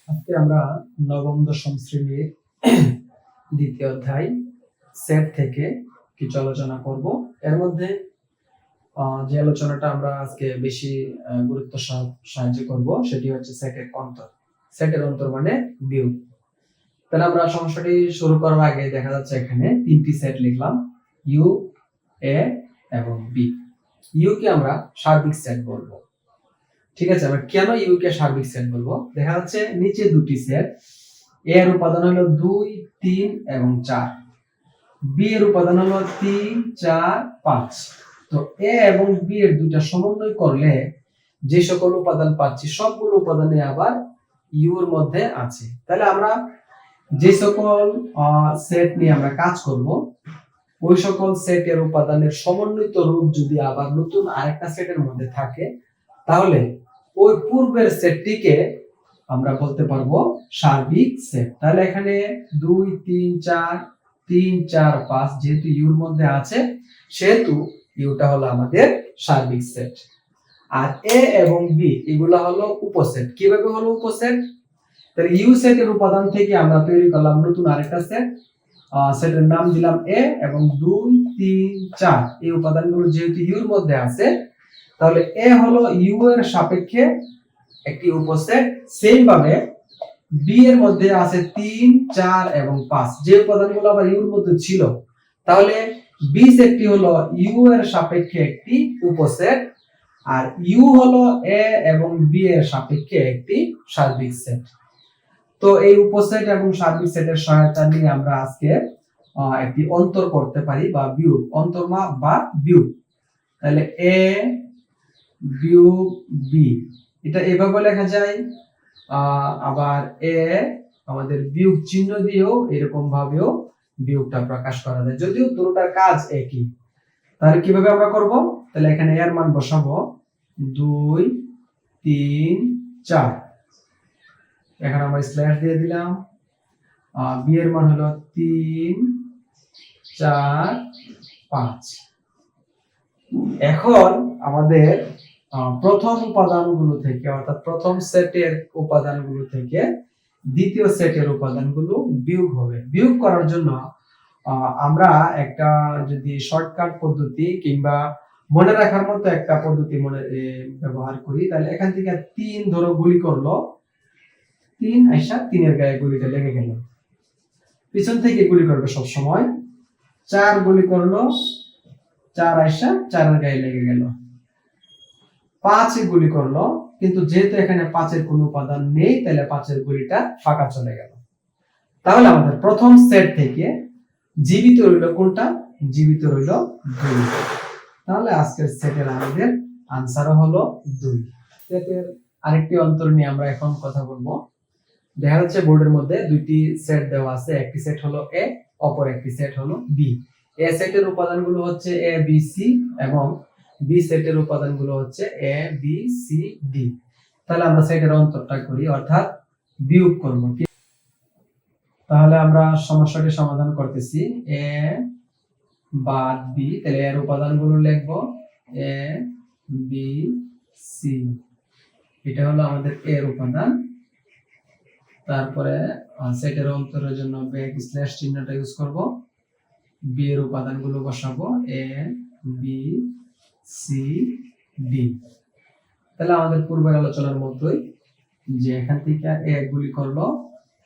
আজকে আমরা নবম দশম শ্রেণীর দ্বিতীয় অধ্যায় সেট থেকে কিছু আলোচনা করব। এর মধ্যে যে আলোচনাটা আমরা আজকে বেশি গুরুত্ব সাহায্য করব সেটি হচ্ছে সেটের অন্তর। সেটের অন্তর মানে বিয়োগ। তাহলে আমরা সমস্যাটি শুরু করার আগে দেখা যাচ্ছে এখানে তিনটি সেট লিখলাম, ইউ, এ এবং বি। ইউ কে আমরা সার্বিক সেট বলবো। ঠিক আছে, আমরা কেন ইউ কে সার্বিক সেট বলবো? দেখা যাচ্ছে নিচে দুটি সেট, এ এর উপাদান হলো 2, 3 এবং 4, বি এর উপাদান হলো 3, 4, 5। তো এ এবং বি এর দুইটা সমন্বয় করলে যে সকল উপাদান পাচ্ছি সবগুলো উপাদানে আবার ইউ এর মধ্যে আছে। তাহলে আমরা যে সকল সেট নিয়ে আমরা কাজ করব, ওই সকল সেটের উপাদানের সমন্বিত রূপ যদি আবার নতুন আরেকটা সেটের মধ্যে থাকে, তাহলে ওই পূর্বের সেটটিকে আমরা বলতে পারবো সার্বিক সেট। তাহলে এখানে 2, 3, 4, 3, 4, 5 যেহেতু ইউর মধ্যে আছে, সেহেতু ইউটা হলো আমাদের সার্বিক সেট। আর এ এবং বি এগুলা হলো উপসেট। কিভাবে হলো উপসেট? তাহলে ইউ সেটের উপাদান থেকে আমরা তৈরি করলাম নতুন আরেকটা সেট, সেটের নাম দিলাম এ, এবং 2, 3, 4 এই উপাদানগুলো যেহেতু ইউর মধ্যে আছে, তাহলে এ হলো ইউ এর সাপেক্ষে একটি উপসেট। সেম ভাবে বি এর মধ্যে আছে 3, 4 এবং 5 যে উপাদানগুলো আবার ইউ এর মধ্যে ছিল, তাহলে বি সেটটি হলো ইউ এর সাপেক্ষে একটি উপসেট, আর ইউ হলো এ এবং বি এর সাপেক্ষে একটি সার্বিক সেট। তো এই উপসেট এবং সার্বিক সেটের সহায়তা নিয়ে আমরা আজকে একটি অন্তর করতে পারি বা বিয়োগ, অন্তর্মা বা বিয়োগ। তাহলে এ বিয়োগ বি এটা এভাবে লেখা যায়, আবার এ আমাদের বিয়োগ চিহ্ন দিয়েও এরকম ভাবেও বিয়োগটা প্রকাশ করা যায়, যদিও দুটোটার কাজ একই। তাহলে কিভাবে আমরা করব? তাহলে এখানে এর মান বসাবো 2, 3, 4, এখানে আমরা স্ল্যাশ দিয়ে দিলাম। বি এর মান হলো 3, 4, 5। এখন আমাদের প্রথম উপাদানগুলো থেকে, অর্থাৎ প্রথম সেটের উপাদানগুলো থেকে দ্বিতীয় সেটের উপাদানগুলো বিয়োগ হবে। বিয়োগ করার জন্য আমরা একটা যদি শর্টকাট পদ্ধতি কিংবা মনে রাখার মতো একটা পদ্ধতি ব্যবহার করি, তাহলে এখান থেকে 3 ধরো গুলি করলো, 3 আইসা 3 এর গায়ে গুলিটা লেগে গেল, পিছন থেকে গুলি করবে সব সময়। 4 গুলি করলো, 4 আইসা 4 এর গায়ে লেগে গেল। 5 গুলি করলো, কিন্তু যেহেতু এখানে 5 এর কোনো উপাদান নেই, তাহলে 5 এর গুলিটা ফাঁকা চলে গেল। তাহলে আমাদের প্রথম সেট থেকে জীবিত রইল কোনটা? জীবিত রইল 2। তাহলে আজকের সেটের আমাদের আনসারও হলো 2। সেটের আরেকটি অন্তর নিয়ে আমরা এখন কথা বলবো। দেখা যাচ্ছে বোর্ডের মধ্যে দুইটি সেট দেওয়া আছে, একটি সেট হলো এ, অপর একটি সেট হলো বি। এ সেটের উপাদানগুলো হচ্ছে এ, বি, সি, এবং বি সেটের উপাদানগুলো হচ্ছে এ, বি, সি, ডি। তাহলে আমরা সেটের অন্তরটা করি, অর্থাৎ বিয়োগ করব। তাহলে আমরা সমস্যাটি সমাধান করতেছি। এ বাদ বি, তাহলে এর উপাদানগুলো লিখবো এ, বি, সি। এটা হলো আমাদের এর উপাদান। তারপরে সেটের অন্তরের জন্য ব্যাক স্ল্যাশ চিহ্নটা ইউজ করব। বি এর উপাদানগুলো বসাবো এ, বি, সি, ডি। তাহলে আমাদের পূর্বের আলোচনার মতোই, যে এখান থেকে এ গুলি করলো,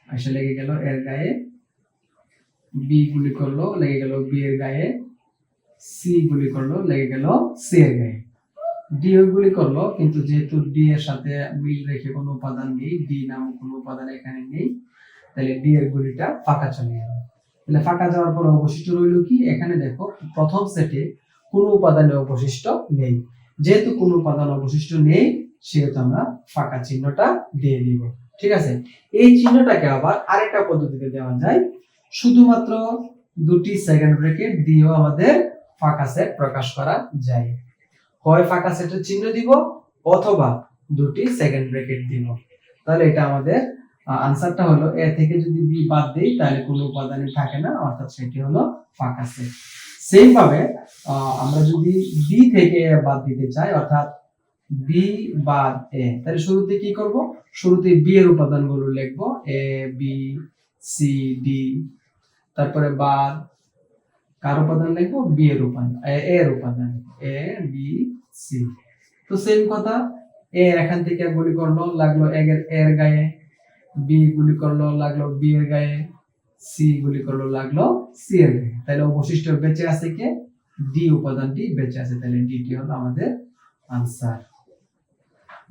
এসে লেগে গেল এর গায়ে, বি গুলি করলো লেগে গেল বি এর গায়ে, সি গুলি করলো লেগে গেল সি এর গায়ে, ডি গুলি করলো, কিন্তু যেহেতু ডি এর সাথে মিল রেখে কোনো উপাদান নেই, ডি নামক কোনো উপাদান এখানে নেই, তাহলে ডি এর গুলিটা ফাঁকা চলে গেল। তাহলে ফাঁকা যাওয়ার পর অবশিষ্ট রইল কি? এখানে দেখো প্রথম সেটে কোনো উপাদান অবশিষ্ট নেই, যেহেতু কোনো উপাদান অবশিষ্ট নেই, সেহেতু আমরা ফাঁকা চিহ্নটা দিয়ে দিব। ঠিক আছে, এই চিহ্নটাকে আবার আরেকটা পদ্ধতিতে দেওয়া যায়, শুধুমাত্র দুটি সেকেন্ড ব্র্যাকেট দিয়েও আমাদের ফাঁকা সেট প্রকাশ করা যায়। হয় ফাঁকা সেটের চিহ্ন দিব, অথবা দুটি সেকেন্ড ব্র্যাকেট দিব। তাহলে এটা আমাদের আনসারটা হলো এ থেকে যদি বি বাদ দেই, তাহলে কোনো উপাদানই থাকে না, অর্থাৎ সেটি হলো ফাঁকা সেট। সেম ভাবে আমরা যদি বি থেকে এ বাদ দিতে চাই, অর্থাৎ বি বাদ এ। তাহলে শুরুতে কি করব, শুরুতে বি এর উপাদানগুলো লিখব, এ বি সি ডি, তারপরে বাদ কার উপাদান লিখবো, বি এর উপাদান, এ এর উপাদান, এ বি সি। তো সেম কথা, এ এখান থেকে গুলি করলো লাগলো এর গায়ে, বি গুলি করলো লাগলো বি এর গায়ে, সি গুলি করলো লাগলো সি এর গায়ে। তাহলে অবশিষ্ট বেঁচে আছে কে, ডি উপাদানটি বেঁচে আছে। তাহলে ডিটি হলো আমাদের আনসার।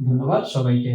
ধন্যবাদ সবাইকে।